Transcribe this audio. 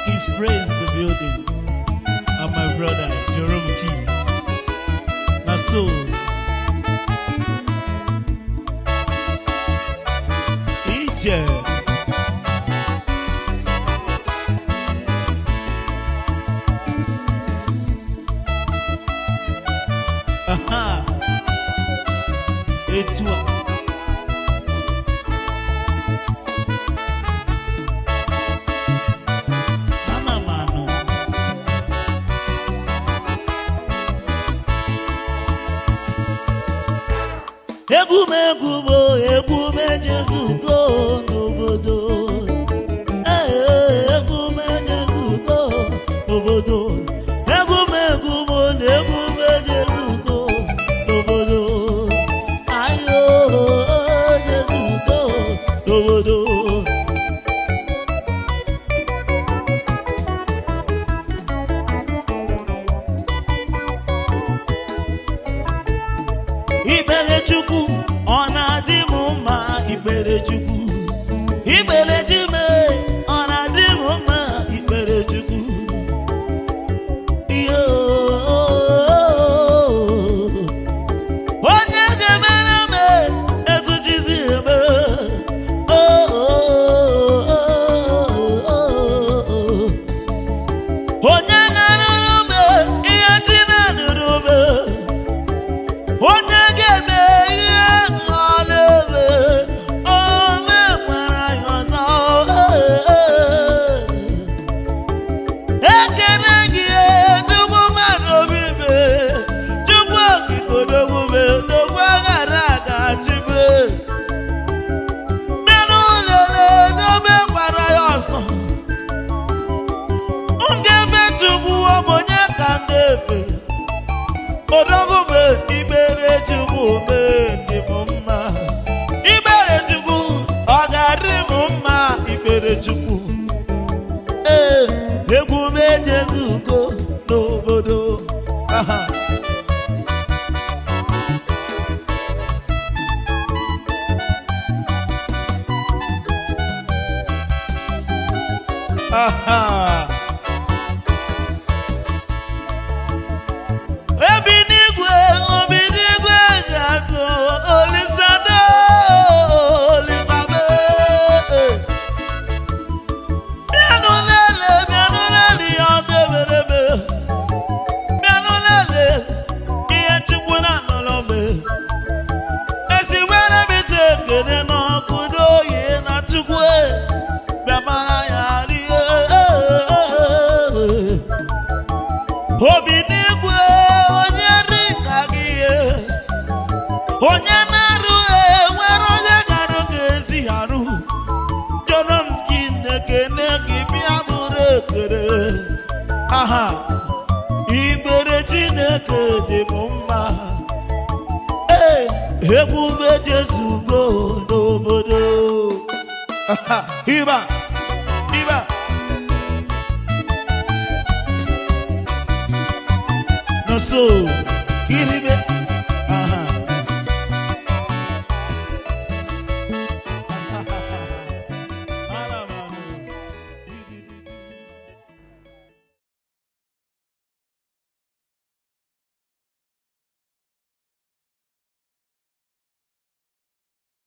He's praised the building. And my brother, Jerome Keys. Now so, Egypt. It's what? Egume Jesu go n'obodo. Egume Jesu go n'obodo. Egume Jesu go n'obodo. Ayo Jesu go n'obodo. Ibere Chukwu ọ na-adị m mma, ikpere Chukwu. Ikpere Chime ọ na-adị m mma, ikpere Chukwu. Onye ga-emere m etu chi si eme. Onye na-arụrụ m ihe chi na-arụrụ m. Onye ga-eme ihe ọlebe ome gbara ya ọzọ. Ekele gị Chukwu mmadụ obi me, Chukwu okike odogwume, dogwu aghara aga chibe. Mmenụ lele n'ome gbara ya ọsọ. Ngefe Chukwu ọmụnye ka ngefe. Odogwume ikpere Chukwu me dị m mma. Ikpere Chukwu ọ ga-adị m mma, ikpere Chukwu. Egume Jesu go n'obodo. Obi n'igwe ga-agụ Olisado, Olisabe. Bịanụ lele ya ọ na-emere me. Bịanụ lele ihe Chukwu na-anọrọ me. Esi were bite ekele n'ọkụ n'oyi na Chukwu bịa mara ya rie. Obi n'igwe onye dị ka gị, onye na-arụ nwere onye ga-arụ ga-ezi arụ. Jonomski na-ekene gị bịa bụrụ ekele. Ikpere Chineke dị m mma. Egume Jesu go n'obodo. Iba no so,